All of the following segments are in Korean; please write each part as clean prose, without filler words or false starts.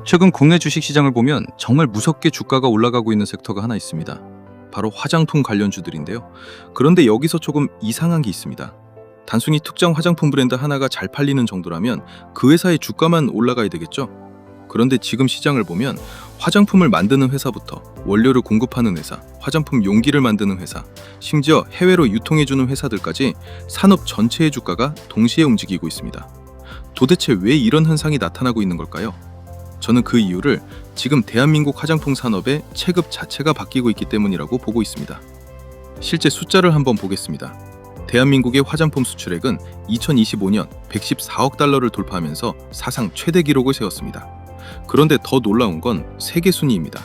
최근 국내 주식시장을 보면 정말 무섭게 주가가 올라가고 있는 섹터가 하나 있습니다. 바로 화장품 관련주들인데요. 그런데 여기서 조금 이상한 게 있습니다. 단순히 특정 화장품 브랜드 하나가 잘 팔리는 정도라면 그 회사의 주가만 올라가야 되겠죠? 그런데 지금 시장을 보면 화장품을 만드는 회사부터 원료를 공급하는 회사, 화장품 용기를 만드는 회사, 심지어 해외로 유통해주는 회사들까지 산업 전체의 주가가 동시에 움직이고 있습니다. 도대체 왜 이런 현상이 나타나고 있는 걸까요? 저는 그 이유를 지금 대한민국 화장품 산업의 체급 자체가 바뀌고 있기 때문이라고 보고 있습니다. 실제 숫자를 한번 보겠습니다. 대한민국의 화장품 수출액은 2025년 114억 달러를 돌파하면서 사상 최대 기록을 세웠습니다. 그런데 더 놀라운 건 세계 순위입니다.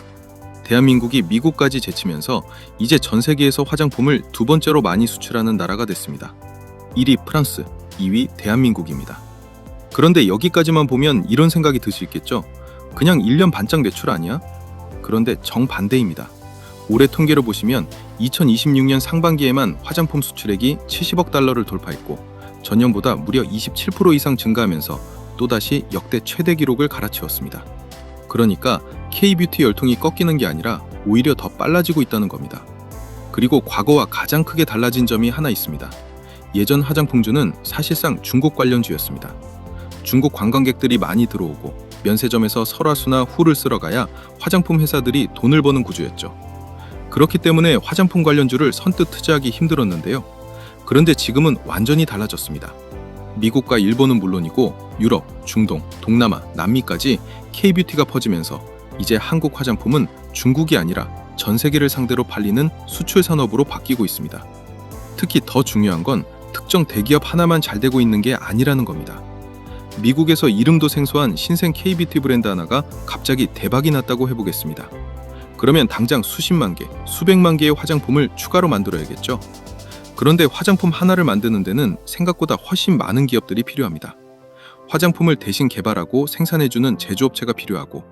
대한민국이 미국까지 제치면서 이제 전 세계에서 화장품을 두 번째로 많이 수출하는 나라가 됐습니다. 1위 프랑스, 2위 대한민국입니다. 그런데 여기까지만 보면 이런 생각이 들 수 있겠죠? 그냥 1년 반짝 매출 아니야? 그런데 정반대입니다. 올해 통계를 보시면 2026년 상반기에만 화장품 수출액이 70억 달러를 돌파했고 전년보다 무려 27% 이상 증가하면서 또다시 역대 최대 기록을 갈아치웠습니다. 그러니까 K-뷰티 열풍이 꺾이는 게 아니라 오히려 더 빨라지고 있다는 겁니다. 그리고 과거와 가장 크게 달라진 점이 하나 있습니다. 예전 화장품주는 사실상 중국 관련주였습니다. 중국 관광객들이 많이 들어오고 면세점에서 설화수나 후를 쓸어 가야 화장품 회사들이 돈을 버는 구조였죠. 그렇기 때문에 화장품 관련주를 선뜻 투자하기 힘들었는데요. 그런데 지금은 완전히 달라졌습니다. 미국과 일본은 물론이고 유럽, 중동, 동남아, 남미까지 K-뷰티가 퍼지면서 이제 한국 화장품은 중국이 아니라 전 세계를 상대로 팔리는 수출 산업으로 바뀌고 있습니다. 특히 더 중요한 건 특정 대기업 하나만 잘 되고 있는 게 아니라는 겁니다. 미국에서 이름도 생소한 신생 K-뷰티 브랜드 하나가 갑자기 대박이 났다고 해보겠습니다. 그러면 당장 수십만 개, 수백만 개의 화장품을 추가로 만들어야겠죠. 그런데 화장품 하나를 만드는 데는 생각보다 훨씬 많은 기업들이 필요합니다. 화장품을 대신 개발하고 생산해주는 제조업체가 필요하고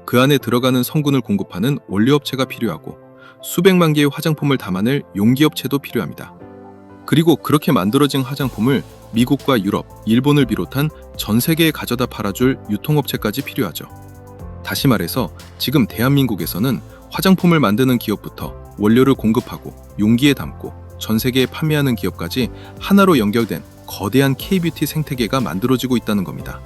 그 안에 들어가는 성분을 공급하는 원료업체가 필요하고 수백만 개의 화장품을 담아낼 용기업체도 필요합니다. 그리고 그렇게 만들어진 화장품을 미국과 유럽, 일본을 비롯한 전 세계에 가져다 팔아줄 유통업체까지 필요하죠. 다시 말해서 지금 대한민국에서는 화장품을 만드는 기업부터 원료를 공급하고 용기에 담고 전 세계에 판매하는 기업까지 하나로 연결된 거대한 K-뷰티 생태계가 만들어지고 있다는 겁니다.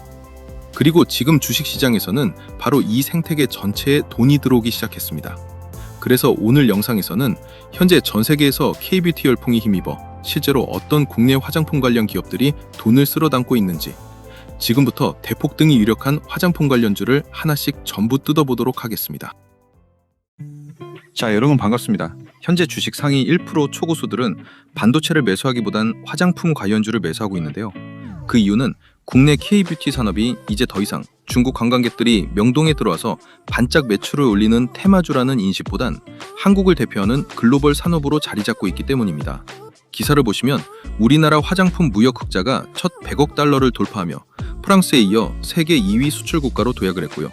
그리고 지금 주식시장에서는 바로 이 생태계 전체에 돈이 들어오기 시작했습니다. 그래서 오늘 영상에서는 현재 전 세계에서 K-뷰티 열풍이 힘입어 실제로 어떤 국내 화장품 관련 기업들이 돈을 쓸어 담고 있는지 지금부터 대폭등이 유력한 화장품 관련주를 하나씩 전부 뜯어보도록 하겠습니다. 자, 여러분 반갑습니다. 현재 주식 상위 1% 초고수들은 반도체를 매수하기보단 화장품 관련주를 매수하고 있는데요. 그 이유는 국내 K-뷰티 산업이 이제 더 이상 중국 관광객들이 명동에 들어와서 반짝 매출을 올리는 테마주라는 인식보단 한국을 대표하는 글로벌 산업으로 자리 잡고 있기 때문입니다. 기사를 보시면 우리나라 화장품 무역 흑자가 첫 100억 달러를 돌파하며 프랑스에 이어 세계 2위 수출 국가로 도약을 했고요.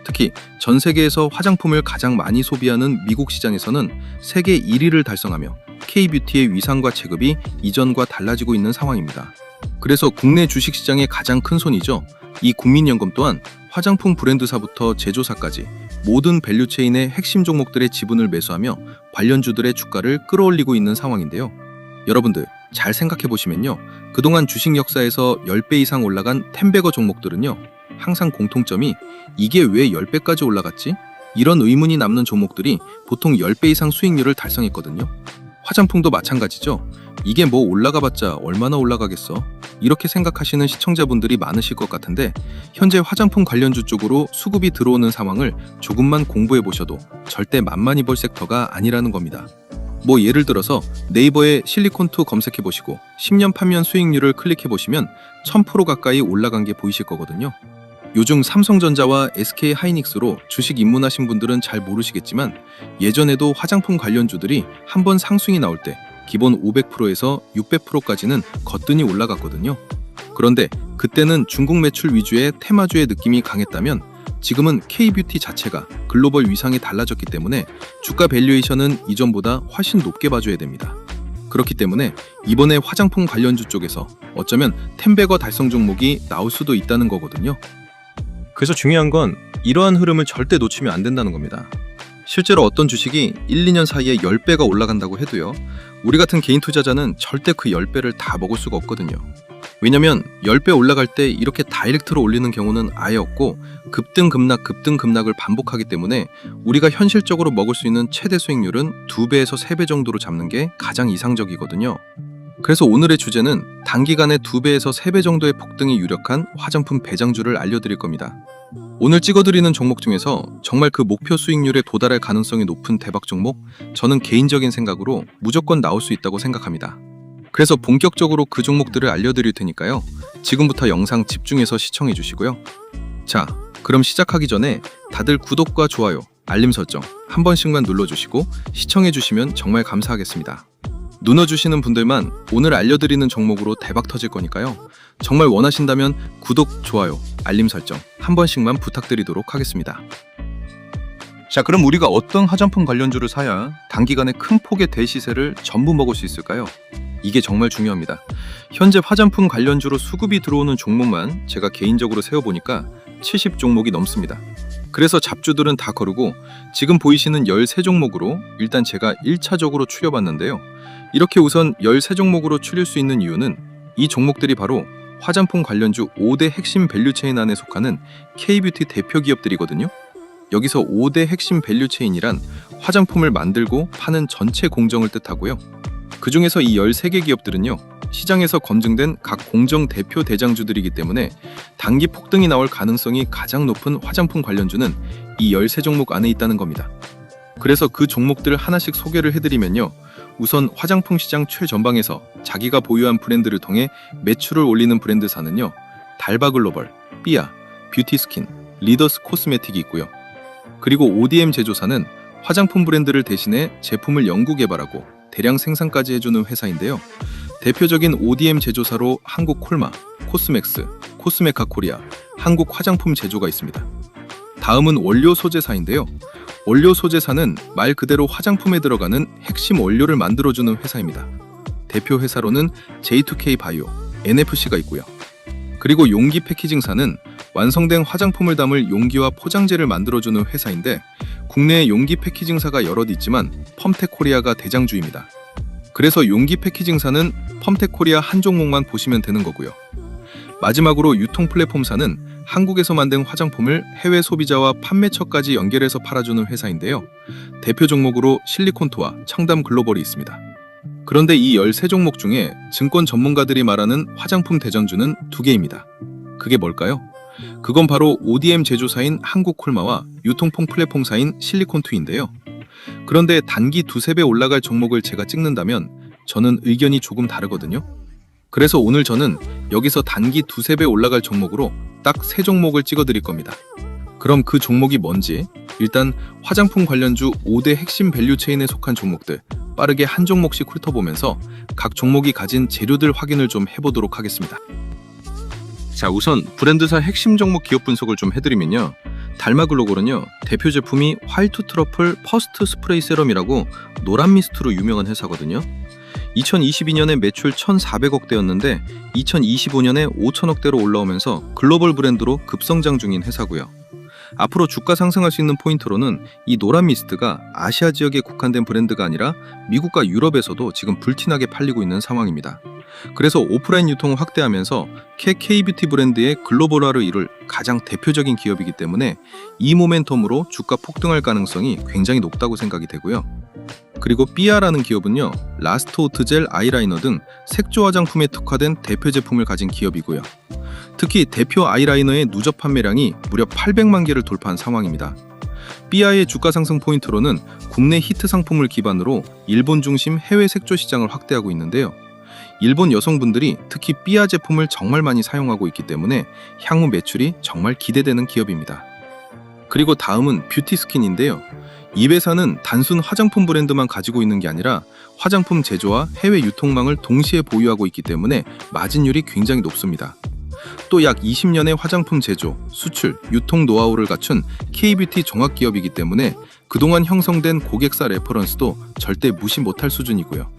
특히 전 세계에서 화장품을 가장 많이 소비하는 미국 시장에서는 세계 1위를 달성하며 K-뷰티의 위상과 체급이 이전과 달라지고 있는 상황입니다. 그래서 국내 주식시장의 가장 큰 손이죠. 이 국민연금 또한 화장품 브랜드사부터 제조사까지 모든 밸류체인의 핵심 종목들의 지분을 매수하며 관련주들의 주가를 끌어올리고 있는 상황인데요. 여러분들 잘 생각해보시면요. 그동안 주식 역사에서 10배 이상 올라간 텐베거 종목들은요. 항상 공통점이 이게 왜 10배까지 올라갔지? 이런 의문이 남는 종목들이 보통 10배 이상 수익률을 달성했거든요. 화장품도 마찬가지죠. 이게 뭐 올라가봤자 얼마나 올라가겠어? 이렇게 생각하시는 시청자분들이 많으실 것 같은데 현재 화장품 관련주 쪽으로 수급이 들어오는 상황을 조금만 공부해보셔도 절대 만만히 볼 섹터가 아니라는 겁니다. 뭐 예를 들어서 네이버에 실리콘2 검색해보시고 10년 판면 수익률을 클릭해보시면 1000% 가까이 올라간 게 보이실 거거든요. 요즘 삼성전자와 SK하이닉스로 주식 입문하신 분들은 잘 모르시겠지만 예전에도 화장품 관련주들이 한번 상승이 나올 때 기본 500%에서 600%까지는 거뜬히 올라갔거든요. 그런데 그때는 중국 매출 위주의 테마주의 느낌이 강했다면 지금은 K-뷰티 자체가 글로벌 위상이 달라졌기 때문에 주가 밸류에이션은 이전보다 훨씬 높게 봐줘야 됩니다. 그렇기 때문에 이번에 화장품 관련주 쪽에서 어쩌면 텐베거 달성 종목이 나올 수도 있다는 거거든요. 그래서 중요한 건 이러한 흐름을 절대 놓치면 안 된다는 겁니다. 실제로 어떤 주식이 1, 2년 사이에 10배가 올라간다고 해도요, 우리 같은 개인 투자자는 절대 그 10배를 다 먹을 수가 없거든요. 왜냐면 10배 올라갈 때 이렇게 다이렉트로 올리는 경우는 아예 없고 급등급락을 반복하기 때문에 우리가 현실적으로 먹을 수 있는 최대 수익률은 2배에서 3배 정도로 잡는 게 가장 이상적이거든요. 그래서 오늘의 주제는 단기간에 2배에서 3배 정도의 폭등이 유력한 화장품 배장주를 알려드릴 겁니다. 오늘 찍어드리는 종목 중에서 정말 그 목표 수익률에 도달할 가능성이 높은 대박 종목, 저는 개인적인 생각으로 무조건 나올 수 있다고 생각합니다. 그래서 본격적으로 그 종목들을 알려드릴 테니까요. 지금부터 영상 집중해서 시청해 주시고요. 자, 그럼 시작하기 전에 다들 구독과 좋아요, 알림 설정 한 번씩만 눌러주시고 시청해 주시면 정말 감사하겠습니다. 눌러주시는 분들만 오늘 알려드리는 종목으로 대박 터질 거니까요. 정말 원하신다면 구독, 좋아요, 알림 설정 한 번씩만 부탁드리도록 하겠습니다. 자, 그럼 우리가 어떤 화장품 관련주를 사야 단기간에 큰 폭의 대시세를 전부 먹을 수 있을까요? 이게 정말 중요합니다. 현재 화장품 관련주로 수급이 들어오는 종목만 제가 개인적으로 세어보니까 70종목이 넘습니다. 그래서 잡주들은 다 거르고 지금 보이시는 13종목으로 일단 제가 1차적으로 추려봤는데요. 이렇게 우선 13종목으로 추릴 수 있는 이유는 이 종목들이 바로 화장품 관련주 5대 핵심 밸류체인 안에 속하는 K뷰티 대표 기업들이거든요. 여기서 5대 핵심 밸류체인이란 화장품을 만들고 파는 전체 공정을 뜻하고요. 그 중에서 이 13개 기업들은요, 시장에서 검증된 각 공정 대표 대장주들이기 때문에 단기 폭등이 나올 가능성이 가장 높은 화장품 관련주는 이 13종목 안에 있다는 겁니다. 그래서 그 종목들을 하나씩 소개를 해드리면요. 우선 화장품 시장 최전방에서 자기가 보유한 브랜드를 통해 매출을 올리는 브랜드사는요, 달바글로벌, 삐아, 뷰티스킨, 리더스 코스메틱이 있고요. 그리고 ODM 제조사는 화장품 브랜드를 대신해 제품을 연구 개발하고 대량 생산까지 해주는 회사인데요. 대표적인 ODM 제조사로 한국콜마, 코스맥스, 코스메카 코리아, 한국 화장품 제조가 있습니다. 다음은 원료 소재사인데요. 원료 소재사는 말 그대로 화장품에 들어가는 핵심 원료를 만들어주는 회사입니다. 대표 회사로는 J2K 바이오, NFC가 있고요. 그리고 용기 패키징사는 완성된 화장품을 담을 용기와 포장재를 만들어주는 회사인데 국내에 용기 패키징사가 여럿 있지만 펌텍코리아가 대장주입니다. 그래서 용기 패키징사는 펌텍코리아 한 종목만 보시면 되는 거고요. 마지막으로 유통 플랫폼사는 한국에서 만든 화장품을 해외 소비자와 판매처까지 연결해서 팔아주는 회사인데요. 대표 종목으로 실리콘토와 청담 글로벌이 있습니다. 그런데 이 13종목 중에 증권 전문가들이 말하는 화장품 대장주는 2개입니다. 그게 뭘까요? 그건 바로 ODM 제조사인 한국콜마와 유통품 플랫폼사인 실리콘투인데요. 그런데 단기 2~3배 올라갈 종목을 제가 찍는다면 저는 의견이 조금 다르거든요. 그래서 오늘 저는 여기서 단기 2~3배 올라갈 종목으로 딱 3종목을 찍어드릴 겁니다. 그럼 그 종목이 뭔지 일단 화장품 관련주 5대 핵심 밸류체인에 속한 종목들 빠르게 한 종목씩 훑어보면서 각 종목이 가진 재료들 확인을 좀 해보도록 하겠습니다. 자, 우선 브랜드사 핵심 종목 기업 분석을 좀 해드리면요. 달마글로벌은요, 대표 제품이 화이트 트러플 퍼스트 스프레이 세럼이라고 노란 미스트로 유명한 회사거든요. 2022년에 매출 1,400억대였는데 2025년에 5천억대로 올라오면서 글로벌 브랜드로 급성장 중인 회사고요. 앞으로 주가 상승할 수 있는 포인트로는 이 노란 미스트가 아시아 지역에 국한된 브랜드가 아니라 미국과 유럽에서도 지금 불티나게 팔리고 있는 상황입니다. 그래서 오프라인 유통을 확대하면서 K뷰티 브랜드의 글로벌화를 이룰 가장 대표적인 기업이기 때문에 이 모멘텀으로 주가 폭등할 가능성이 굉장히 높다고 생각이 되고요. 그리고 삐아라는 기업은요, 라스트 오트 젤 아이라이너 등 색조 화장품에 특화된 대표 제품을 가진 기업이고요. 특히 대표 아이라이너의 누적 판매량이 무려 800만 개를 돌파한 상황입니다. 삐아의 주가 상승 포인트로는 국내 히트 상품을 기반으로 일본 중심 해외 색조 시장을 확대하고 있는데요. 일본 여성분들이 특히 삐아 제품을 정말 많이 사용하고 있기 때문에 향후 매출이 정말 기대되는 기업입니다. 그리고 다음은 뷰티스킨인데요. 이 회사는 단순 화장품 브랜드만 가지고 있는 게 아니라 화장품 제조와 해외 유통망을 동시에 보유하고 있기 때문에 마진율이 굉장히 높습니다. 또 약 20년의 화장품 제조, 수출, 유통 노하우를 갖춘 K뷰티 종합기업이기 때문에 그동안 형성된 고객사 레퍼런스도 절대 무시 못할 수준이고요.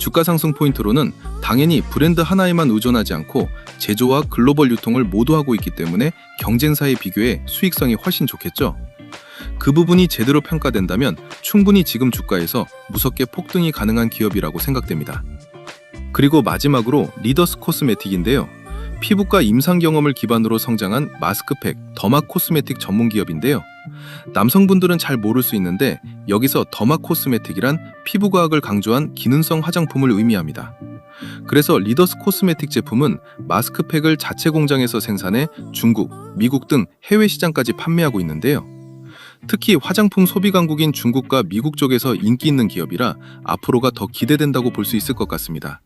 주가 상승 포인트로는 당연히 브랜드 하나에만 의존하지 않고 제조와 글로벌 유통을 모두 하고 있기 때문에 경쟁사에 비교해 수익성이 훨씬 좋겠죠. 그 부분이 제대로 평가된다면 충분히 지금 주가에서 무섭게 폭등이 가능한 기업이라고 생각됩니다. 그리고 마지막으로 리더스 코스메틱인데요. 피부과 임상 경험을 기반으로 성장한 마스크팩, 더마 코스메틱 전문 기업인데요. 남성분들은 잘 모를 수 있는데 여기서 더마 코스메틱이란 피부과학을 강조한 기능성 화장품을 의미합니다. 그래서 리더스 코스메틱 제품은 마스크팩을 자체 공장에서 생산해 중국, 미국 등 해외 시장까지 판매하고 있는데요. 특히 화장품 소비 강국인 중국과 미국 쪽에서 인기 있는 기업이라 앞으로가 더 기대된다고 볼 수 있을 것 같습니다.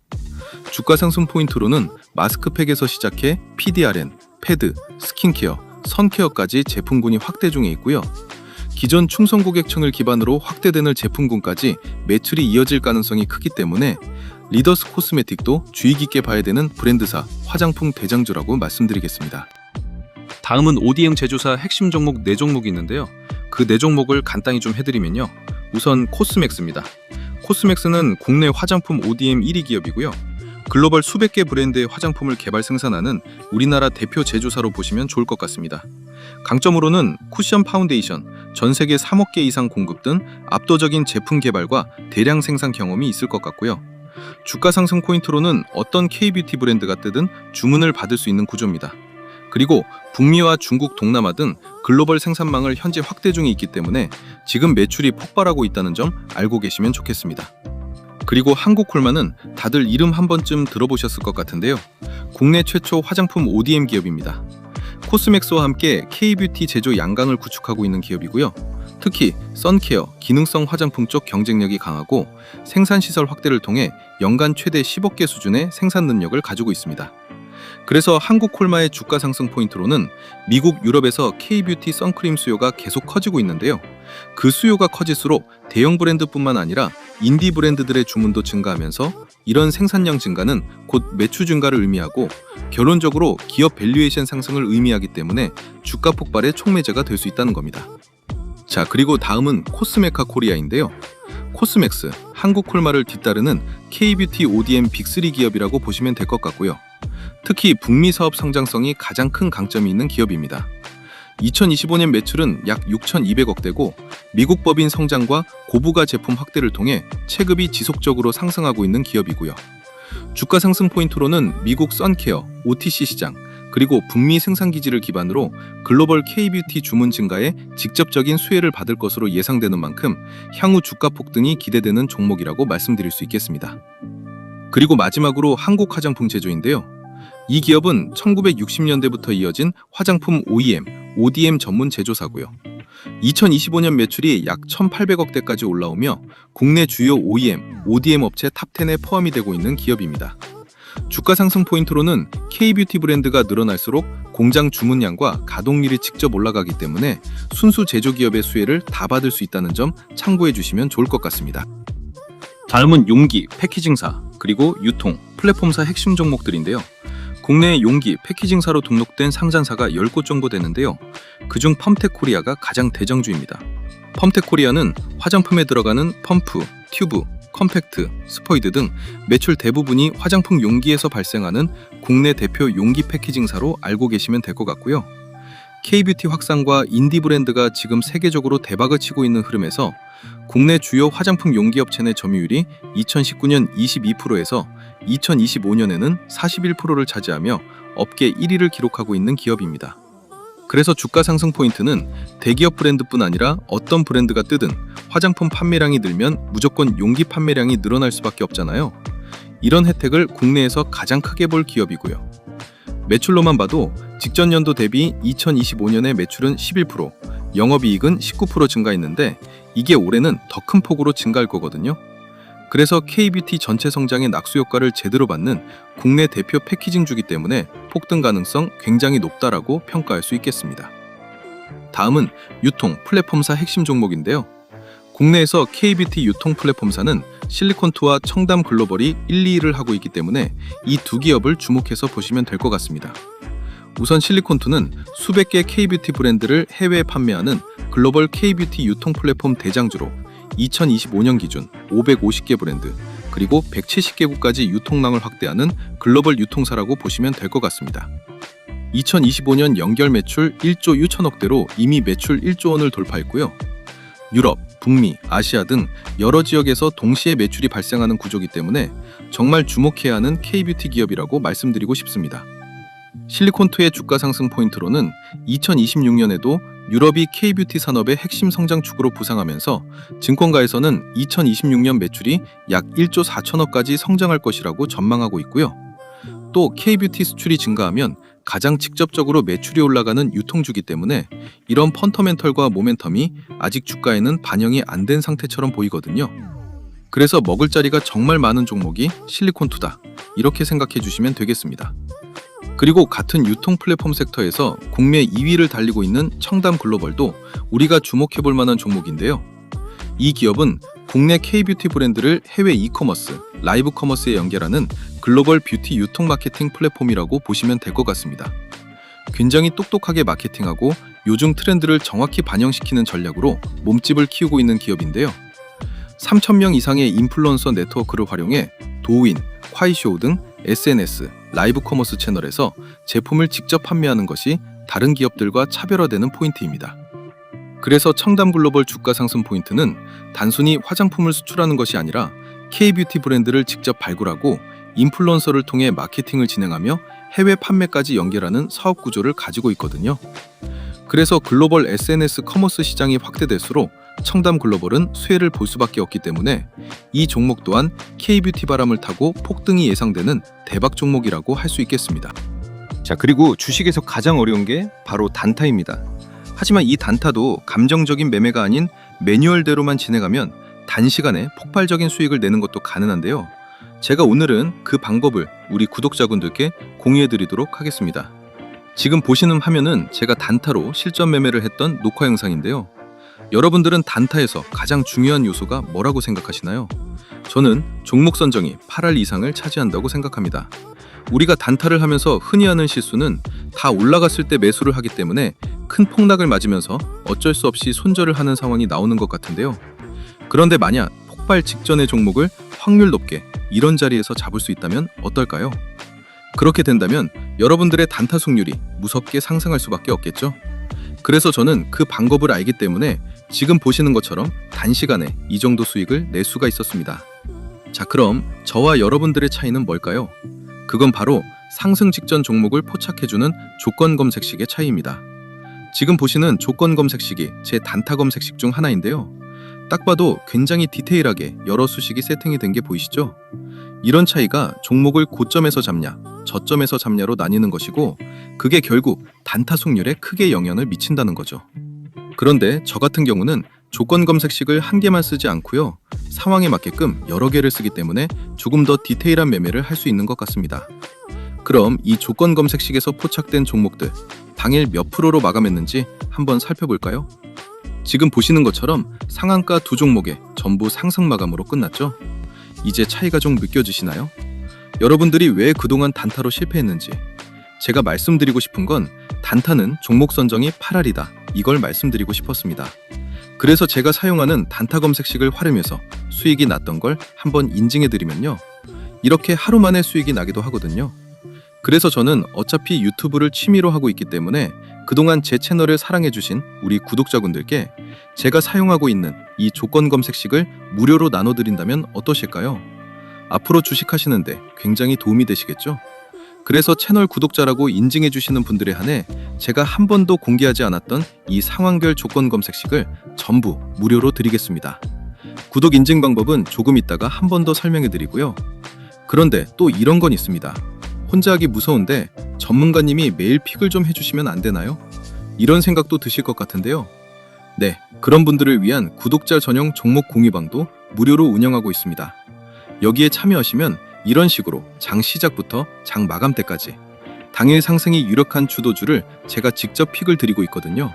주가 상승 포인트로는 마스크팩에서 시작해 PDRN, 패드, 스킨케어, 선케어까지 제품군이 확대 중에 있고요. 기존 충성 고객층을 기반으로 확대되는 제품군까지 매출이 이어질 가능성이 크기 때문에 리더스 코스메틱도 주의 깊게 봐야 되는 브랜드사, 화장품 대장주라고 말씀드리겠습니다. 다음은 ODM 제조사 핵심 종목 4종목이 있는데요. 그 4종목을 간단히 좀 해드리면요. 우선 코스맥스입니다. 코스맥스는 국내 화장품 ODM 1위 기업이고요. 글로벌 수백 개 브랜드의 화장품을 개발 생산하는 우리나라 대표 제조사로 보시면 좋을 것 같습니다. 강점으로는 쿠션 파운데이션, 전 세계 3억 개 이상 공급 등 압도적인 제품 개발과 대량 생산 경험이 있을 것 같고요. 주가 상승 포인트로는 어떤 K-뷰티 브랜드가 뜨든 주문을 받을 수 있는 구조입니다. 그리고 북미와 중국, 동남아 등 글로벌 생산망을 현재 확대 중에 있기 때문에 지금 매출이 폭발하고 있다는 점 알고 계시면 좋겠습니다. 그리고 한국콜마는 다들 이름 한 번쯤 들어보셨을 것 같은데요. 국내 최초 화장품 ODM 기업입니다. 코스맥스와 함께 K-뷰티 제조 양강을 구축하고 있는 기업이고요. 특히 선케어, 기능성 화장품 쪽 경쟁력이 강하고 생산시설 확대를 통해 연간 최대 10억 개 수준의 생산 능력을 가지고 있습니다. 그래서 한국콜마의 주가 상승 포인트로는 미국, 유럽에서 K-뷰티 선크림 수요가 계속 커지고 있는데요. 그 수요가 커질수록 대형 브랜드뿐만 아니라 인디 브랜드들의 주문도 증가하면서 이런 생산량 증가는 곧 매출 증가를 의미하고 결론적으로 기업 밸류에이션 상승을 의미하기 때문에 주가 폭발의 촉매제가 될 수 있다는 겁니다. 자, 그리고 다음은 코스메카 코리아인데요. 코스맥스, 한국콜마를 뒤따르는 K-뷰티 ODM 빅3 기업이라고 보시면 될 것 같고요. 특히 북미 사업 성장성이 가장 큰 강점이 있는 기업입니다. 2025년 매출은 약 6,200억대고 미국 법인 성장과 고부가 제품 확대를 통해 체급이 지속적으로 상승하고 있는 기업이고요. 주가 상승 포인트로는 미국 선케어, OTC 시장, 그리고 북미 생산 기지를 기반으로 글로벌 K-뷰티 주문 증가에 직접적인 수혜를 받을 것으로 예상되는 만큼 향후 주가 폭등이 기대되는 종목이라고 말씀드릴 수 있겠습니다. 그리고 마지막으로 한국 화장품 제조인데요. 이 기업은 1960년대부터 이어진 화장품 OEM, ODM 전문 제조사고요. 2025년 매출이 약 1,800억대까지 올라오며 국내 주요 OEM, ODM 업체 탑10에 포함이 되고 있는 기업입니다. 주가 상승 포인트로는 K-뷰티 브랜드가 늘어날수록 공장 주문량과 가동률이 직접 올라가기 때문에 순수 제조기업의 수혜를 다 받을 수 있다는 점 참고해 주시면 좋을 것 같습니다. 다음은 용기, 패키징사, 그리고 유통, 플랫폼사 핵심 종목들인데요. 국내 용기, 패키징사로 등록된 상장사가 10곳 정도 되는데요. 그중 펌텍코리아가 가장 대장주입니다. 펌텍코리아는 화장품에 들어가는 펌프, 튜브, 컴팩트, 스포이드 등 매출 대부분이 화장품 용기에서 발생하는 국내 대표 용기 패키징사로 알고 계시면 될 것 같고요. K-뷰티 확산과 인디 브랜드가 지금 세계적으로 대박을 치고 있는 흐름에서 국내 주요 화장품 용기 업체 내 점유율이 2019년 22%에서 2025년에는 41%를 차지하며 업계 1위를 기록하고 있는 기업입니다. 그래서 주가 상승 포인트는 대기업 브랜드뿐 아니라 어떤 브랜드가 뜨든 화장품 판매량이 늘면 무조건 용기 판매량이 늘어날 수밖에 없잖아요. 이런 혜택을 국내에서 가장 크게 볼 기업이고요. 매출로만 봐도 직전 연도 대비 2025년의 매출은 11%, 영업이익은 19% 증가했는데 이게 올해는 더 큰 폭으로 증가할 거거든요. 그래서 K-뷰티 전체 성장의 낙수 효과를 제대로 받는 국내 대표 패키징주기 때문에 폭등 가능성 굉장히 높다라고 평가할 수 있겠습니다. 다음은 유통, 플랫폼사 핵심 종목인데요. 국내에서 K-뷰티 유통 플랫폼사는 실리콘투와 청담 글로벌이 1, 2위를 하고 있기 때문에 이 두 기업을 주목해서 보시면 될 것 같습니다. 우선 실리콘투는 수백 개 K-뷰티 브랜드를 해외에 판매하는 글로벌 K-뷰티 유통 플랫폼 대장주로 2025년 기준 550개 브랜드, 그리고 170개국까지 유통망을 확대하는 글로벌 유통사라고 보시면 될 것 같습니다. 2025년 연결 매출 1조 6천억대로 이미 매출 1조 원을 돌파했고요. 유럽, 북미, 아시아 등 여러 지역에서 동시에 매출이 발생하는 구조이기 때문에 정말 주목해야 하는 K-뷰티 기업이라고 말씀드리고 싶습니다. 실리콘2의 주가 상승 포인트로는 2026년에도 유럽이 K-뷰티 산업의 핵심 성장축으로 부상하면서 증권가에서는 2026년 매출이 약 1조 4천억까지 성장할 것이라고 전망하고 있고요. 또 K-뷰티 수출이 증가하면 가장 직접적으로 매출이 올라가는 유통주기 때문에 이런 펀더멘털과 모멘텀이 아직 주가에는 반영이 안 된 상태처럼 보이거든요. 그래서 먹을 자리가 정말 많은 종목이 실리콘2다. 이렇게 생각해 주시면 되겠습니다. 그리고 같은 유통 플랫폼 섹터에서 국내 2위를 달리고 있는 청담글로벌도 우리가 주목해 볼 만한 종목인데요. 이 기업은 국내 K-뷰티 브랜드를 해외 이커머스, 라이브 커머스에 연결하는 글로벌 뷰티 유통 마케팅 플랫폼이라고 보시면 될 것 같습니다. 굉장히 똑똑하게 마케팅하고 요즘 트렌드를 정확히 반영시키는 전략으로 몸집을 키우고 있는 기업인데요. 3,000명 이상의 인플루언서 네트워크를 활용해 도우인, 콰이쇼 등 SNS, 라이브 커머스 채널에서 제품을 직접 판매하는 것이 다른 기업들과 차별화되는 포인트입니다. 그래서 청담글로벌 주가 상승 포인트는 단순히 화장품을 수출하는 것이 아니라 K-뷰티 브랜드를 직접 발굴하고 인플루언서를 통해 마케팅을 진행하며 해외 판매까지 연결하는 사업 구조를 가지고 있거든요. 그래서 글로벌 SNS 커머스 시장이 확대될수록 청담글로벌은 수혜를 볼 수밖에 없기 때문에 이 종목 또한 K-뷰티 바람을 타고 폭등이 예상되는 대박 종목이라고 할 수 있겠습니다. 자, 그리고 주식에서 가장 어려운 게 바로 단타입니다. 하지만 이 단타도 감정적인 매매가 아닌 매뉴얼대로만 진행하면 단시간에 폭발적인 수익을 내는 것도 가능한데요. 제가 오늘은 그 방법을 우리 구독자분들께 공유해드리도록 하겠습니다. 지금 보시는 화면은 제가 단타로 실전 매매를 했던 녹화 영상인데요. 여러분들은 단타에서 가장 중요한 요소가 뭐라고 생각하시나요? 저는 종목 선정이 8할 이상을 차지한다고 생각합니다. 우리가 단타를 하면서 흔히 하는 실수는 다 올라갔을 때 매수를 하기 때문에 큰 폭락을 맞으면서 어쩔 수 없이 손절을 하는 상황이 나오는 것 같은데요. 그런데 만약 폭발 직전의 종목을 확률 높게 이런 자리에서 잡을 수 있다면 어떨까요? 그렇게 된다면 여러분들의 단타 승률이 무섭게 상승할 수밖에 없겠죠. 그래서 저는 그 방법을 알기 때문에 지금 보시는 것처럼 단시간에 이 정도 수익을 낼 수가 있었습니다. 자, 그럼 저와 여러분들의 차이는 뭘까요? 그건 바로 상승 직전 종목을 포착해주는 조건 검색식의 차이입니다. 지금 보시는 조건 검색식이 제 단타 검색식 중 하나인데요. 딱 봐도 굉장히 디테일하게 여러 수식이 세팅이 된 게 보이시죠? 이런 차이가 종목을 고점에서 잡냐, 저점에서 잡냐로 나뉘는 것이고 그게 결국 단타 승률에 크게 영향을 미친다는 거죠. 그런데 저 같은 경우는 조건 검색식을 한 개만 쓰지 않고요. 상황에 맞게끔 여러 개를 쓰기 때문에 조금 더 디테일한 매매를 할 수 있는 것 같습니다. 그럼 이 조건 검색식에서 포착된 종목들 당일 몇 프로로 마감했는지 한번 살펴볼까요? 지금 보시는 것처럼 상한가 두 종목에 전부 상승 마감으로 끝났죠? 이제 차이가 좀 느껴지시나요? 여러분들이 왜 그동안 단타로 실패했는지 제가 말씀드리고 싶은 건 단타는 종목 선정이 8할이다. 이걸 말씀드리고 싶었습니다. 그래서 제가 사용하는 단타 검색식을 활용해서 수익이 났던 걸 한번 인증해드리면요. 이렇게 하루 만에 수익이 나기도 하거든요. 그래서 저는 어차피 유튜브를 취미로 하고 있기 때문에 그동안 제 채널을 사랑해주신 우리 구독자분들께 제가 사용하고 있는 이 조건 검색식을 무료로 나눠드린다면 어떠실까요? 앞으로 주식하시는데 굉장히 도움이 되시겠죠? 그래서 채널 구독자라고 인증해주시는 분들에 한해 제가 한 번도 공개하지 않았던 이 상황별 조건 검색식을 전부 무료로 드리겠습니다. 구독 인증 방법은 조금 있다가 한 번 더 설명해드리고요. 그런데 또 이런 건 있습니다. 혼자 하기 무서운데 전문가님이 매일 픽을 좀 해주시면 안 되나요? 이런 생각도 드실 것 같은데요. 네, 그런 분들을 위한 구독자 전용 종목 공유방도 무료로 운영하고 있습니다. 여기에 참여하시면 이런 식으로 장 시작부터 장 마감 때까지 당일 상승이 유력한 주도주를 제가 직접 픽을 드리고 있거든요.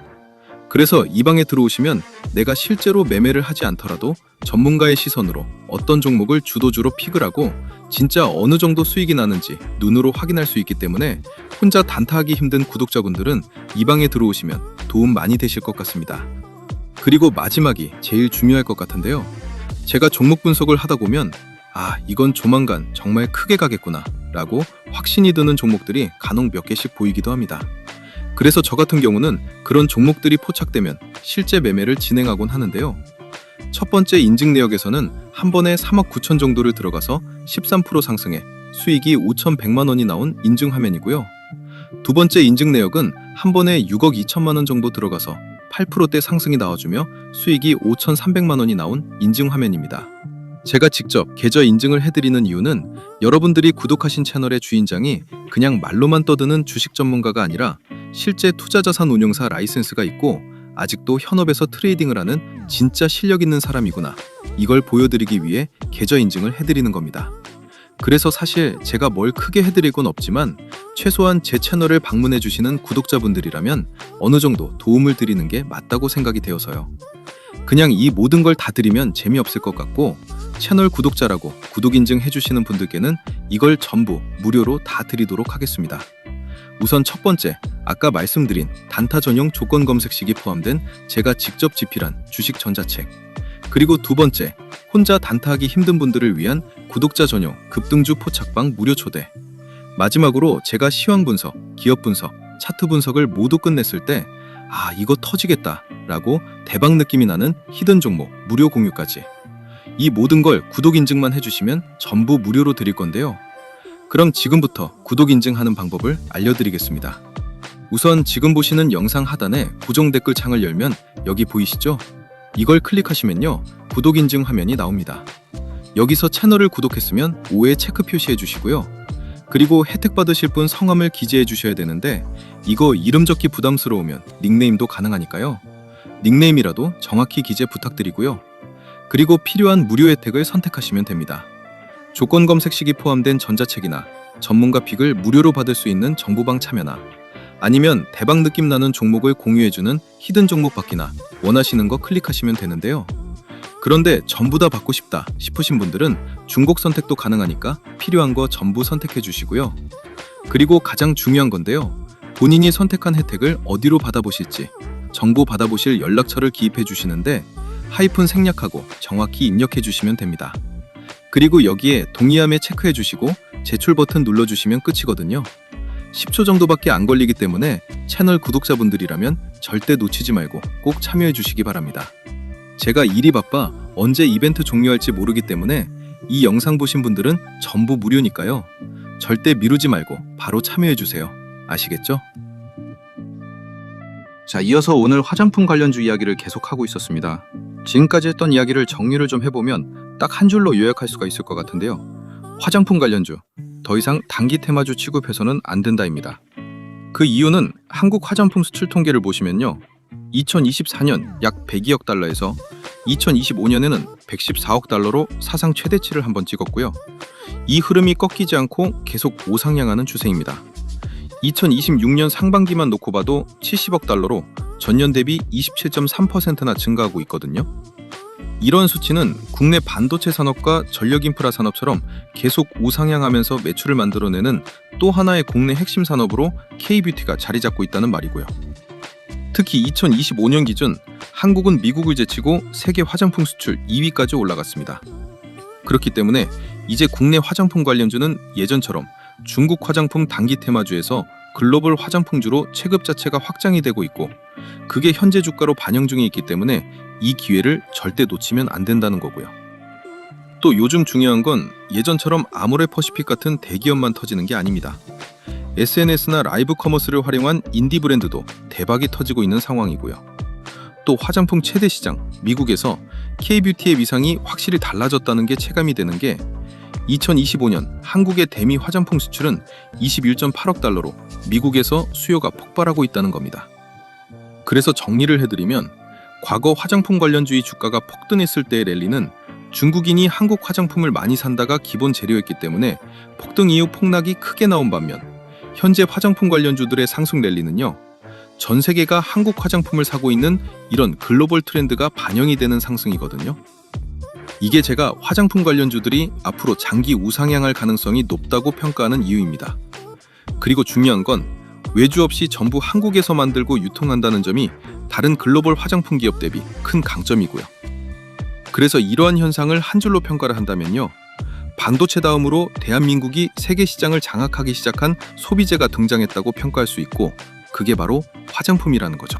그래서 이 방에 들어오시면 내가 실제로 매매를 하지 않더라도 전문가의 시선으로 어떤 종목을 주도주로 픽을 하고 진짜 어느 정도 수익이 나는지 눈으로 확인할 수 있기 때문에 혼자 단타하기 힘든 구독자분들은 이 방에 들어오시면 도움 많이 되실 것 같습니다. 그리고 마지막이 제일 중요할 것 같은데요. 제가 종목 분석을 하다 보면 이건 조만간 정말 크게 가겠구나 라고 확신이 드는 종목들이 간혹 몇 개씩 보이기도 합니다. 그래서 저 같은 경우는 그런 종목들이 포착되면 실제 매매를 진행하곤 하는데요. 첫 번째 인증 내역에서는 한 번에 3억 9천 정도를 들어가서 13% 상승해 수익이 5,100만 원이 나온 인증 화면이고요. 두 번째 인증 내역은 한 번에 6억 2천만 원 정도 들어가서 8%대 상승이 나와주며 수익이 5,300만 원이 나온 인증 화면입니다. 제가 직접 계좌 인증을 해드리는 이유는 여러분들이 구독하신 채널의 주인장이 그냥 말로만 떠드는 주식 전문가가 아니라 실제 투자자산 운용사 라이센스가 있고 아직도 현업에서 트레이딩을 하는 진짜 실력 있는 사람이구나, 이걸 보여드리기 위해 계좌 인증을 해드리는 겁니다. 그래서 사실 제가 뭘 크게 해드릴 건 없지만 최소한 제 채널을 방문해 주시는 구독자분들이라면 어느 정도 도움을 드리는 게 맞다고 생각이 되어서요. 그냥 이 모든 걸 다 드리면 재미없을 것 같고 채널 구독자라고 구독 인증 해주시는 분들께는 이걸 전부 무료로 다 드리도록 하겠습니다. 우선 첫 번째, 아까 말씀드린 단타 전용 조건 검색식이 포함된 제가 직접 집필한 주식 전자책, 그리고 두 번째, 혼자 단타하기 힘든 분들을 위한 구독자 전용 급등주 포착방 무료 초대, 마지막으로 제가 시황 분석, 기업 분석, 차트 분석을 모두 끝냈을 때 이거 터지겠다 라고 대박 느낌이 나는 히든 종목 무료 공유까지, 이 모든 걸 구독 인증만 해주시면 전부 무료로 드릴 건데요. 그럼 지금부터 구독 인증하는 방법을 알려드리겠습니다. 우선 지금 보시는 영상 하단에 고정 댓글 창을 열면 여기 보이시죠? 이걸 클릭하시면요, 구독 인증 화면이 나옵니다. 여기서 채널을 구독했으면 5에 체크 표시해 주시고요. 그리고 혜택 받으실 분 성함을 기재해 주셔야 되는데 이거 이름 적기 부담스러우면 닉네임도 가능하니까요. 닉네임이라도 정확히 기재 부탁드리고요. 그리고 필요한 무료 혜택을 선택하시면 됩니다. 조건 검색식이 포함된 전자책이나 전문가 픽을 무료로 받을 수 있는 정보방 참여나 아니면 대박 느낌 나는 종목을 공유해주는 히든 종목 받기나 원하시는 거 클릭하시면 되는데요. 그런데 전부 다 받고 싶다 싶으신 분들은 중복 선택도 가능하니까 필요한 거 전부 선택해 주시고요. 그리고 가장 중요한 건데요. 본인이 선택한 혜택을 어디로 받아보실지 정보 받아보실 연락처를 기입해 주시는데 하이픈 생략하고 정확히 입력해 주시면 됩니다. 그리고 여기에 동의함에 체크해 주시고 제출 버튼 눌러주시면 끝이거든요. 10초 정도밖에 안 걸리기 때문에 채널 구독자분들이라면 절대 놓치지 말고 꼭 참여해 주시기 바랍니다. 제가 일이 바빠 언제 이벤트 종료할지 모르기 때문에 이 영상 보신 분들은 전부 무료니까요. 절대 미루지 말고 바로 참여해 주세요. 아시겠죠? 자, 이어서 오늘 화장품 관련주 이야기를 계속하고 있었습니다. 지금까지 했던 이야기를 정리를 좀 해보면 딱 한 줄로 요약할 수가 있을 것 같은데요. 화장품 관련주, 더 이상 단기 테마주 취급해서는 안 된다입니다. 그 이유는 한국 화장품 수출 통계를 보시면요. 2024년 약 102억 달러에서 2025년에는 114억 달러로 사상 최대치를 한번 찍었고요. 이 흐름이 꺾이지 않고 계속 오상향하는 추세입니다. 2026년 상반기만 놓고 봐도 70억 달러로 전년 대비 27.3%나 증가하고 있거든요. 이런 수치는 국내 반도체 산업과 전력 인프라 산업처럼 계속 우상향하면서 매출을 만들어내는 또 하나의 국내 핵심 산업으로 K-뷰티가 자리 잡고 있다는 말이고요. 특히 2025년 기준 한국은 미국을 제치고 세계 화장품 수출 2위까지 올라갔습니다. 그렇기 때문에 이제 국내 화장품 관련주는 예전처럼 중국 화장품 단기 테마주에서 글로벌 화장품주로 체급 자체가 확장이 되고 있고 그게 현재 주가로 반영 중에 있기 때문에 이 기회를 절대 놓치면 안 된다는 거고요. 또 요즘 중요한 건 예전처럼 아모레퍼시픽 같은 대기업만 터지는 게 아닙니다. SNS나 라이브 커머스를 활용한 인디 브랜드도 대박이 터지고 있는 상황이고요. 또 화장품 최대 시장 미국에서 K-뷰티의 위상이 확실히 달라졌다는 게 체감이 되는 게 2025년 한국의 대미 화장품 수출은 21.8억 달러로 미국에서 수요가 폭발하고 있다는 겁니다. 그래서 정리를 해드리면 과거 화장품 관련주의 주가가 폭등했을 때의 랠리는 중국인이 한국 화장품을 많이 산다가 기본 재료였기 때문에 폭등 이후 폭락이 크게 나온 반면 현재 화장품 관련주들의 상승 랠리는요. 전 세계가 한국 화장품을 사고 있는 이런 글로벌 트렌드가 반영이 되는 상승이거든요. 이게 제가 화장품 관련주들이 앞으로 장기 우상향할 가능성이 높다고 평가하는 이유입니다. 그리고 중요한 건 외주 없이 전부 한국에서 만들고 유통한다는 점이 다른 글로벌 화장품 기업 대비 큰 강점이고요. 그래서 이러한 현상을 한 줄로 평가를 한다면요. 반도체 다음으로 대한민국이 세계 시장을 장악하기 시작한 소비재가 등장했다고 평가할 수 있고 그게 바로 화장품이라는 거죠.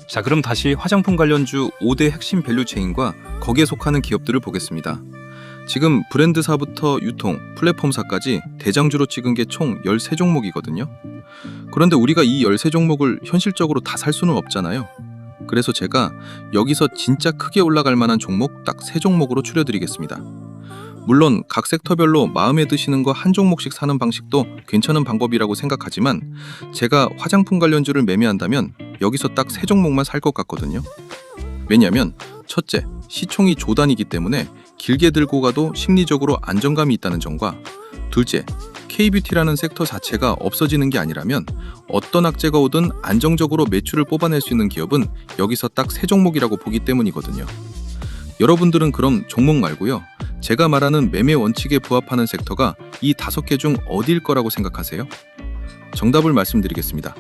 자, 그럼 다시 화장품 관련주 5대 핵심 밸류체인과 거기에 속하는 기업들을 보겠습니다. 지금 브랜드사부터 유통, 플랫폼사까지 대장주로 찍은 게 총 13종목이거든요. 그런데 우리가 이 13종목을 현실적으로 다 살 수는 없잖아요. 그래서 제가 여기서 진짜 크게 올라갈 만한 종목 딱 3종목으로 추려드리겠습니다. 물론 각 섹터별로 마음에 드시는 거 한 종목씩 사는 방식도 괜찮은 방법이라고 생각하지만 제가 화장품 관련주를 매매한다면 여기서 딱 3종목만 살 것 같거든요. 왜냐하면 첫째, 시총이 조단이기 때문에 길게 들고 가도 심리적으로 안정감이 있다는 점과 둘째, K뷰티라는 섹터 자체가 없어지는 게 아니라면 어떤 악재가 오든 안정적으로 매출을 뽑아낼 수 있는 기업은 여기서 딱 3종목이라고 보기 때문이거든요. 여러분들은 그럼 종목 말고요, 제가 말하는 매매 원칙에 부합하는 섹터가 이 5개 중 어디일 거라고 생각하세요? 정답을 말씀드리겠습니다.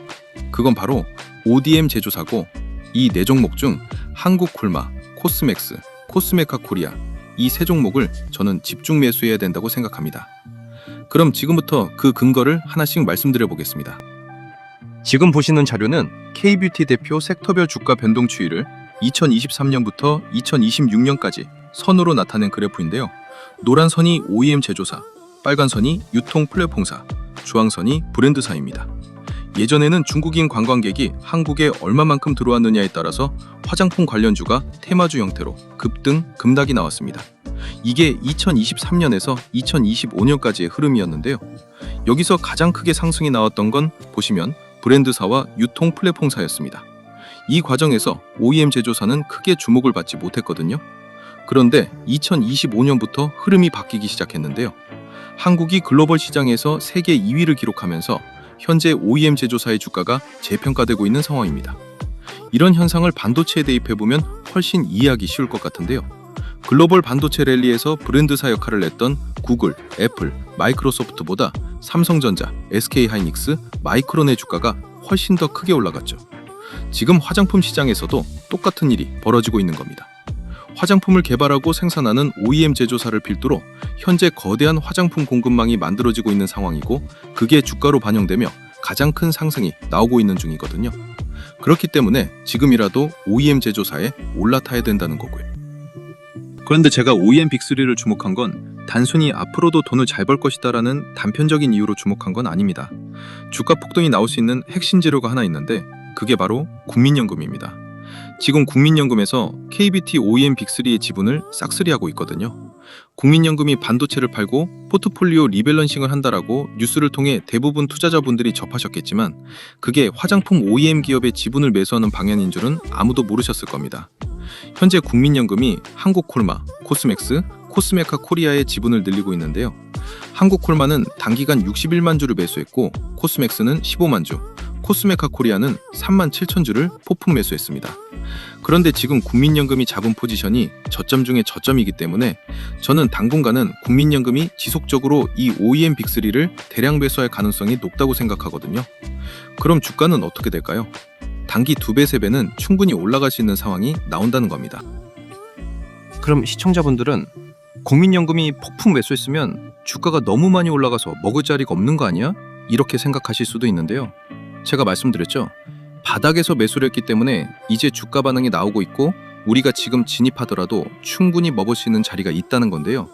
그건 바로 ODM 제조사고 이 4종목 중 한국콜마, 코스맥스, 코스메카 코리아 이 3종목을 저는 집중 매수해야 된다고 생각합니다. 그럼 지금부터 그 근거를 하나씩 말씀드려 보겠습니다. 지금 보시는 자료는 K뷰티 대표 섹터별 주가 변동 추이를 2023년부터 2026년까지 선으로 나타낸 그래프인데요. 노란 선이 OEM 제조사, 빨간 선이 유통 플랫폼사, 주황선이 브랜드사입니다. 예전에는 중국인 관광객이 한국에 얼마만큼 들어왔느냐에 따라서 화장품 관련주가 테마주 형태로 급등, 급락이 나왔습니다. 이게 2023년에서 2025년까지의 흐름이었는데요. 여기서 가장 크게 상승이 나왔던 건 보시면 브랜드사와 유통 플랫폼사였습니다. 이 과정에서 OEM 제조사는 크게 주목을 받지 못했거든요. 그런데 2025년부터 흐름이 바뀌기 시작했는데요. 한국이 글로벌 시장에서 세계 2위를 기록하면서 현재 OEM 제조사의 주가가 재평가되고 있는 상황입니다. 이런 현상을 반도체에 대입해보면 훨씬 이해하기 쉬울 것 같은데요. 글로벌 반도체 랠리에서 브랜드사 역할을 했던 구글, 애플, 마이크로소프트보다 삼성전자, SK하이닉스, 마이크론의 주가가 훨씬 더 크게 올라갔죠. 지금 화장품 시장에서도 똑같은 일이 벌어지고 있는 겁니다. 화장품을 개발하고 생산하는 OEM 제조사를 필두로 현재 거대한 화장품 공급망이 만들어지고 있는 상황이고 그게 주가로 반영되며 가장 큰 상승이 나오고 있는 중이거든요. 그렇기 때문에 지금이라도 OEM 제조사에 올라타야 된다는 거고요. 그런데 제가 OEM 빅3를 주목한 건 단순히 앞으로도 돈을 잘 벌 것이다라는 단편적인 이유로 주목한 건 아닙니다. 주가 폭등이 나올 수 있는 핵심 재료가 하나 있는데 그게 바로 국민연금입니다. 지금 국민연금에서 K뷰티 OEM 빅3의 지분을 싹쓸이하고 있거든요. 국민연금이 반도체를 팔고 포트폴리오 리밸런싱을 한다라고 뉴스를 통해 대부분 투자자분들이 접하셨겠지만 그게 화장품 OEM 기업의 지분을 매수하는 방향인 줄은 아무도 모르셨을 겁니다. 현재 국민연금이 한국콜마, 코스맥스, 코스메카 코리아의 지분을 늘리고 있는데요. 한국콜마는 단기간 61만 주를 매수했고 코스맥스는 15만 주, 코스메카 코리아는 3만 7천 주를 폭풍 매수했습니다. 그런데 지금 국민연금이 잡은 포지션이 저점 중에 저점이기 때문에 저는 당분간은 국민연금이 지속적으로 이 OEM 빅3를 대량 매수할 가능성이 높다고 생각하거든요. 그럼 주가는 어떻게 될까요? 단기 2배, 3배는 충분히 올라갈 수 있는 상황이 나온다는 겁니다. 그럼 시청자분들은 국민연금이 폭풍 매수했으면 주가가 너무 많이 올라가서 먹을 자리가 없는 거 아니야? 이렇게 생각하실 수도 있는데요. 제가 말씀드렸죠. 바닥에서 매수를 했기 때문에 이제 주가 반응이 나오고 있고 우리가 지금 진입하더라도 충분히 먹을 수 있는 자리가 있다는 건데요.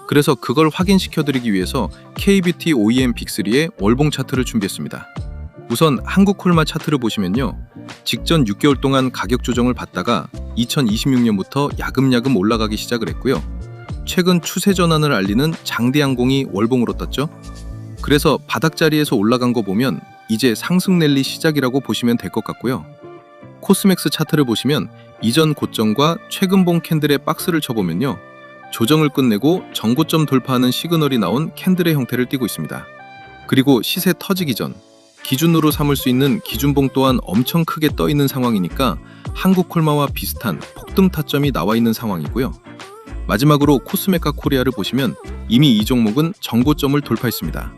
그래서 그걸 확인시켜드리기 위해서 K뷰티 OEM 빅3의 월봉 차트를 준비했습니다. 우선 한국콜마 차트를 보시면요. 직전 6개월 동안 가격 조정을 받다가 2026년부터 야금야금 올라가기 시작을 했고요. 최근 추세 전환을 알리는 장대항공이 월봉으로 떴죠. 그래서 바닥자리에서 올라간 거 보면 이제 상승 랠리 시작이라고 보시면 될 것 같고요. 코스맥스 차트를 보시면 이전 고점과 최근 본 캔들의 박스를 쳐보면요. 조정을 끝내고 전고점 돌파하는 시그널이 나온 캔들의 형태를 띠고 있습니다. 그리고 시세 터지기 전 기준으로 삼을 수 있는 기준봉 또한 엄청 크게 떠 있는 상황이니까 한국콜마와 비슷한 폭등 타점이 나와 있는 상황이고요. 마지막으로 코스메카 코리아를 보시면 이미 이 종목은 전고점을 돌파했습니다.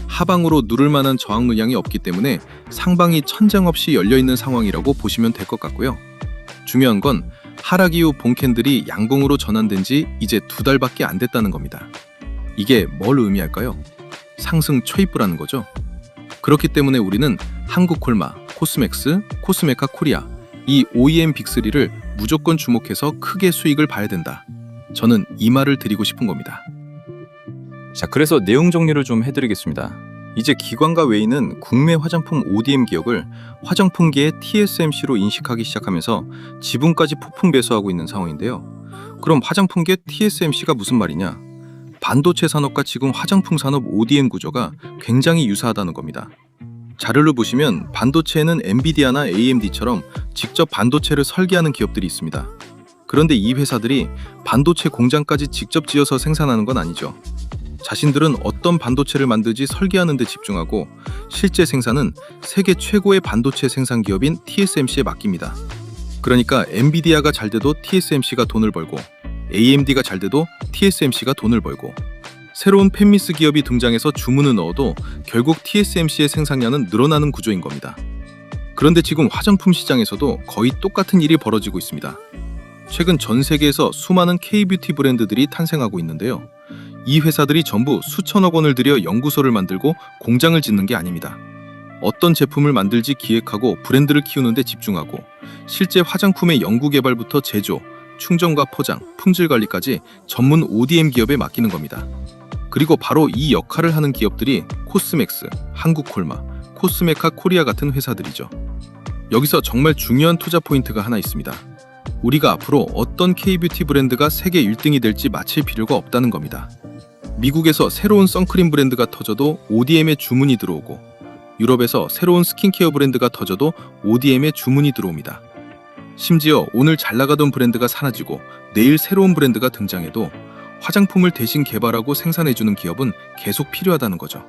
하방으로 누를 만한 저항 물량이 없기 때문에 상방이 천장 없이 열려있는 상황이라고 보시면 될 것 같고요. 중요한 건 하락 이후 본 캔들이 양봉으로 전환된 지 이제 2달밖에 안 됐다는 겁니다. 이게 뭘 의미할까요? 상승 초입부라는 거죠. 그렇기 때문에 우리는 한국콜마, 코스맥스, 코스메카 코리아 이 OEM 빅3를 무조건 주목해서 크게 수익을 봐야 된다. 저는 이 말을 드리고 싶은 겁니다. 자, 그래서 내용 정리를 좀 해드리겠습니다. 이제 기관과 외인은 국내 화장품 ODM 기업을 화장품계의 TSMC로 인식하기 시작하면서 지분까지 폭풍 매수하고 있는 상황인데요. 그럼 화장품계 TSMC가 무슨 말이냐? 반도체 산업과 지금 화장품 산업 ODM 구조가 굉장히 유사하다는 겁니다. 자료를 보시면 반도체에는 엔비디아나 AMD처럼 직접 반도체를 설계하는 기업들이 있습니다. 그런데 이 회사들이 반도체 공장까지 직접 지어서 생산하는 건 아니죠. 자신들은 어떤 반도체를 만들지 설계하는 데 집중하고 실제 생산은 세계 최고의 반도체 생산 기업인 TSMC에 맡깁니다. 그러니까 엔비디아가 잘 돼도 TSMC가 돈을 벌고 AMD가 잘 돼도 TSMC가 돈을 벌고 새로운 팹미스 기업이 등장해서 주문을 넣어도 결국 TSMC의 생산량은 늘어나는 구조인 겁니다. 그런데 지금 화장품 시장에서도 거의 똑같은 일이 벌어지고 있습니다. 최근 전 세계에서 수많은 K-뷰티 브랜드들이 탄생하고 있는데요. 이 회사들이 전부 수천억 원을 들여 연구소를 만들고 공장을 짓는 게 아닙니다. 어떤 제품을 만들지 기획하고 브랜드를 키우는 데 집중하고 실제 화장품의 연구개발부터 제조, 충전과 포장, 품질 관리까지 전문 ODM 기업에 맡기는 겁니다. 그리고 바로 이 역할을 하는 기업들이 코스맥스, 한국콜마, 코스메카 코리아 같은 회사들이죠. 여기서 정말 중요한 투자 포인트가 하나 있습니다. 우리가 앞으로 어떤 K-뷰티 브랜드가 세계 1등이 될지 맞힐 필요가 없다는 겁니다. 미국에서 새로운 선크림 브랜드가 터져도 ODM에 주문이 들어오고 유럽에서 새로운 스킨케어 브랜드가 터져도 ODM에 주문이 들어옵니다. 심지어 오늘 잘 나가던 브랜드가 사라지고 내일 새로운 브랜드가 등장해도 화장품을 대신 개발하고 생산해주는 기업은 계속 필요하다는 거죠.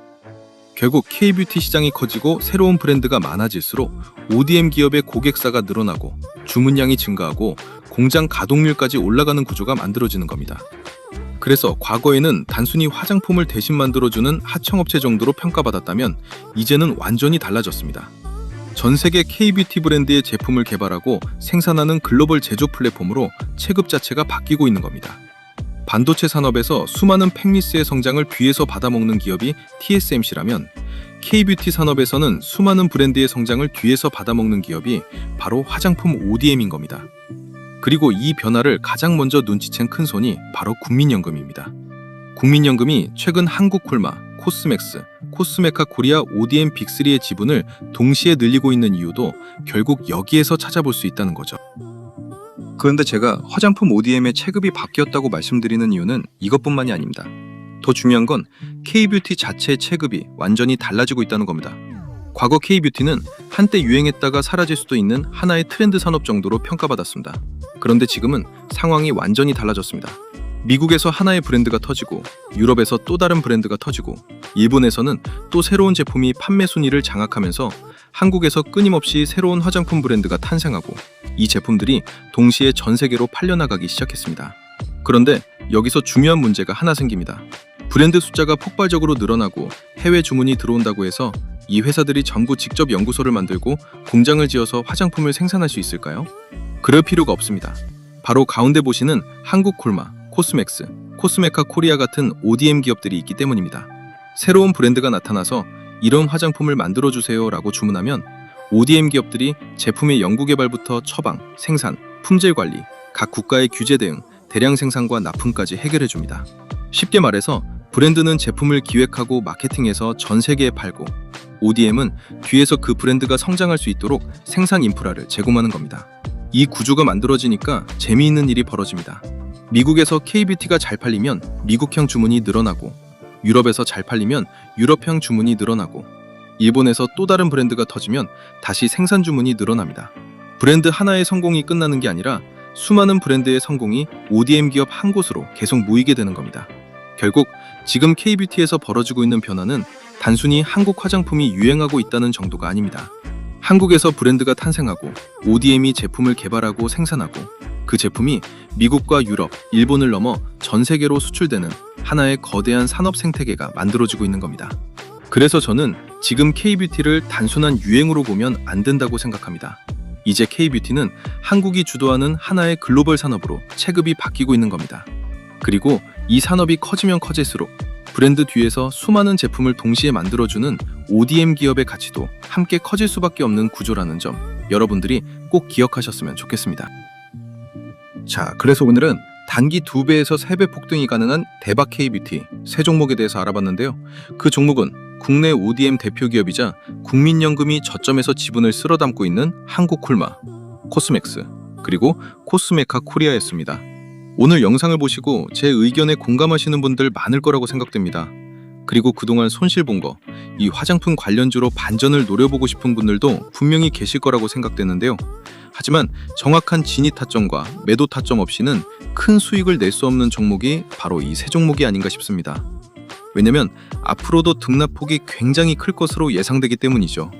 결국 K-뷰티 시장이 커지고 새로운 브랜드가 많아질수록 ODM 기업의 고객사가 늘어나고 주문량이 증가하고 공장 가동률까지 올라가는 구조가 만들어지는 겁니다. 그래서 과거에는 단순히 화장품을 대신 만들어주는 하청업체 정도로 평가받았다면 이제는 완전히 달라졌습니다. 전 세계 K-뷰티 브랜드의 제품을 개발하고 생산하는 글로벌 제조 플랫폼으로 체급 자체가 바뀌고 있는 겁니다. 반도체 산업에서 수많은 팹미스의 성장을 뒤에서 받아먹는 기업이 TSMC라면 K-뷰티 산업에서는 수많은 브랜드의 성장을 뒤에서 받아먹는 기업이 바로 화장품 ODM인 겁니다. 그리고 이 변화를 가장 먼저 눈치챈 큰 손이 바로 국민연금입니다. 국민연금이 최근 한국콜마, 코스맥스, 코스메카 코리아 ODM 빅3의 지분을 동시에 늘리고 있는 이유도 결국 여기에서 찾아볼 수 있다는 거죠. 그런데 제가 화장품 ODM의 체급이 바뀌었다고 말씀드리는 이유는 이것뿐만이 아닙니다. 더 중요한 건 K-뷰티 자체의 체급이 완전히 달라지고 있다는 겁니다. 과거 K-뷰티는 한때 유행했다가 사라질 수도 있는 하나의 트렌드 산업 정도로 평가받았습니다. 그런데 지금은 상황이 완전히 달라졌습니다. 미국에서 하나의 브랜드가 터지고 유럽에서 또 다른 브랜드가 터지고 일본에서는 또 새로운 제품이 판매 순위를 장악하면서 한국에서 끊임없이 새로운 화장품 브랜드가 탄생하고 이 제품들이 동시에 전 세계로 팔려나가기 시작했습니다. 그런데 여기서 중요한 문제가 하나 생깁니다. 브랜드 숫자가 폭발적으로 늘어나고 해외 주문이 들어온다고 해서 이 회사들이 전부 직접 연구소를 만들고 공장을 지어서 화장품을 생산할 수 있을까요? 그럴 필요가 없습니다. 바로 가운데 보시는 한국콜마, 코스맥스, 코스메카 코리아 같은 ODM 기업들이 있기 때문입니다. 새로운 브랜드가 나타나서 이런 화장품을 만들어주세요 라고 주문하면 ODM 기업들이 제품의 연구개발부터 처방, 생산, 품질 관리, 각 국가의 규제 대응, 대량 생산과 납품까지 해결해줍니다. 쉽게 말해서 브랜드는 제품을 기획하고 마케팅해서 전 세계에 팔고 ODM은 뒤에서 그 브랜드가 성장할 수 있도록 생산 인프라를 제공하는 겁니다. 이 구조가 만들어지니까 재미있는 일이 벌어집니다. 미국에서 K-뷰티가 잘 팔리면 미국형 주문이 늘어나고 유럽에서 잘 팔리면 유럽형 주문이 늘어나고 일본에서 또 다른 브랜드가 터지면 다시 생산 주문이 늘어납니다. 브랜드 하나의 성공이 끝나는 게 아니라 수많은 브랜드의 성공이 ODM 기업 한 곳으로 계속 모이게 되는 겁니다. 결국 지금 K-뷰티에서 벌어지고 있는 변화는 단순히 한국 화장품이 유행하고 있다는 정도가 아닙니다. 한국에서 브랜드가 탄생하고 ODM이 제품을 개발하고 생산하고 그 제품이 미국과 유럽, 일본을 넘어 전 세계로 수출되는 하나의 거대한 산업 생태계가 만들어지고 있는 겁니다. 그래서 저는 지금 K-뷰티를 단순한 유행으로 보면 안 된다고 생각합니다. 이제 K-뷰티는 한국이 주도하는 하나의 글로벌 산업으로 체급이 바뀌고 있는 겁니다. 그리고 이 산업이 커지면 커질수록 브랜드 뒤에서 수많은 제품을 동시에 만들어주는 ODM 기업의 가치도 함께 커질 수밖에 없는 구조라는 점 여러분들이 꼭 기억하셨으면 좋겠습니다. 자, 그래서 오늘은 단기 2배에서 3배 폭등이 가능한 대박 K뷰티 세 종목에 대해서 알아봤는데요. 그 종목은 국내 ODM 대표 기업이자 국민연금이 저점에서 지분을 쓸어 담고 있는 한국콜마, 코스맥스, 그리고 코스메카 코리아였습니다. 오늘 영상을 보시고 제 의견에 공감하시는 분들 많을 거라고 생각됩니다. 그리고 그동안 손실 본 거, 이 화장품 관련주로 반전을 노려보고 싶은 분들도 분명히 계실 거라고 생각되는데요. 하지만 정확한 진입 타점과 매도 타점 없이는 큰 수익을 낼 수 없는 종목이 바로 이 세 종목이 아닌가 싶습니다. 왜냐면 앞으로도 등락폭이 굉장히 클 것으로 예상되기 때문이죠.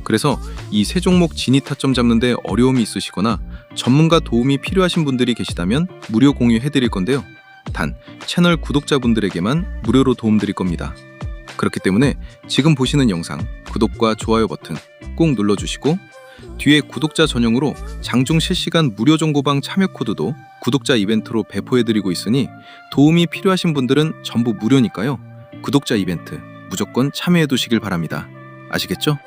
그래서 이 세 종목 진입 타점 잡는데 어려움이 있으시거나 전문가 도움이 필요하신 분들이 계시다면 무료 공유해드릴 건데요. 단 채널 구독자분들에게만 무료로 도움드릴 겁니다. 그렇기 때문에 지금 보시는 영상 구독과 좋아요 버튼 꼭 눌러주시고 뒤에 구독자 전용으로 장중 실시간 무료 정보방 참여 코드도 구독자 이벤트로 배포해드리고 있으니 도움이 필요하신 분들은 전부 무료니까요. 구독자 이벤트 무조건 참여해두시길 바랍니다. 아시겠죠?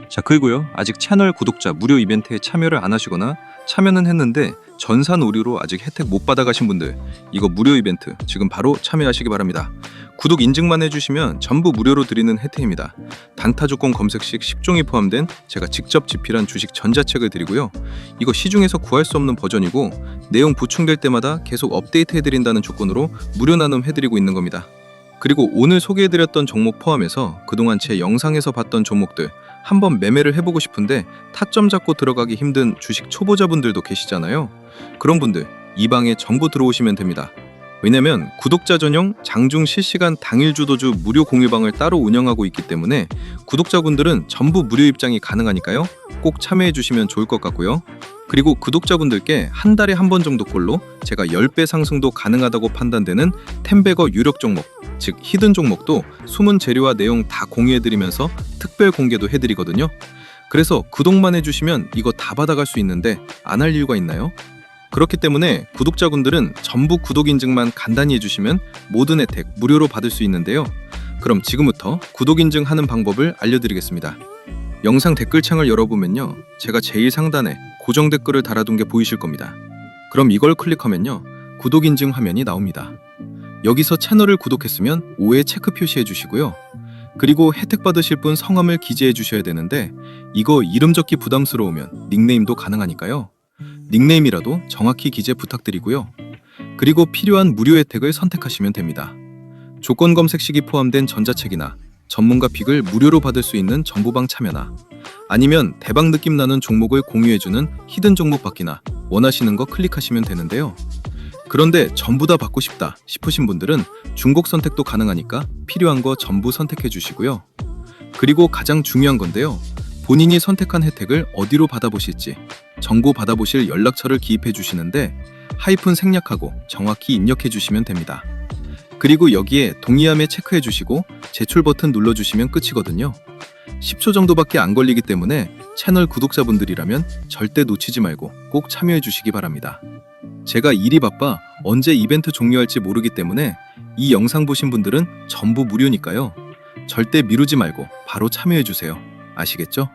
자, 그리고요, 아직 채널 구독자 무료 이벤트에 참여를 안 하시거나 참여는 했는데 전산 오류로 아직 혜택 못 받아가신 분들, 이거 무료 이벤트 지금 바로 참여하시기 바랍니다. 구독 인증만 해주시면 전부 무료로 드리는 혜택입니다. 단타 조건 검색 시 10종이 포함된 제가 직접 집필한 주식 전자책을 드리고요. 이거 시중에서 구할 수 없는 버전이고 내용 보충될 때마다 계속 업데이트 해드린다는 조건으로 무료 나눔 해드리고 있는 겁니다. 그리고 오늘 소개해드렸던 종목 포함해서 그동안 제 영상에서 봤던 종목들 한번 매매를 해보고 싶은데 타점 잡고 들어가기 힘든 주식 초보자분들도 계시잖아요. 그런 분들 이 방에 전부 들어오시면 됩니다. 왜냐면 구독자 전용 장중 실시간 당일 주도주 무료 공유방을 따로 운영하고 있기 때문에 구독자분들은 전부 무료 입장이 가능하니까요. 꼭 참여해 주시면 좋을 것 같고요. 그리고 구독자분들께 한 달에 한 번 정도 꼴로 제가 10배 상승도 가능하다고 판단되는 템베거 유력 종목, 즉 히든 종목도 숨은 재료와 내용 다 공유해드리면서 특별 공개도 해드리거든요. 그래서 구독만 해주시면 이거 다 받아갈 수 있는데 안 할 이유가 있나요? 그렇기 때문에 구독자분들은 전부 구독 인증만 간단히 해주시면 모든 혜택 무료로 받을 수 있는데요. 그럼 지금부터 구독 인증하는 방법을 알려드리겠습니다. 영상 댓글창을 열어보면요, 제가 제일 상단에 고정 댓글을 달아둔 게 보이실 겁니다. 그럼 이걸 클릭하면요, 구독 인증 화면이 나옵니다. 여기서 채널을 구독했으면 5에 체크 표시해 주시고요. 그리고 혜택 받으실 분 성함을 기재해 주셔야 되는데 이거 이름 적기 부담스러우면 닉네임도 가능하니까요. 닉네임이라도 정확히 기재 부탁드리고요. 그리고 필요한 무료 혜택을 선택하시면 됩니다. 조건 검색 시기 포함된 전자책이나 전문가 픽을 무료로 받을 수 있는 정보방 참여나 아니면 대박 느낌 나는 종목을 공유해주는 히든 종목 받기나 원하시는 거 클릭하시면 되는데요. 그런데 전부 다 받고 싶다 싶으신 분들은 중복 선택도 가능하니까 필요한 거 전부 선택해 주시고요. 그리고 가장 중요한 건데요. 본인이 선택한 혜택을 어디로 받아보실지 정보 받아보실 연락처를 기입해 주시는데 하이픈 생략하고 정확히 입력해 주시면 됩니다. 그리고 여기에 동의함에 체크해 주시고 제출 버튼 눌러주시면 끝이거든요. 10초 정도밖에 안 걸리기 때문에 채널 구독자분들이라면 절대 놓치지 말고 꼭 참여해 주시기 바랍니다. 제가 일이 바빠 언제 이벤트 종료할지 모르기 때문에 이 영상 보신 분들은 전부 무료니까요. 절대 미루지 말고 바로 참여해 주세요. 아시겠죠?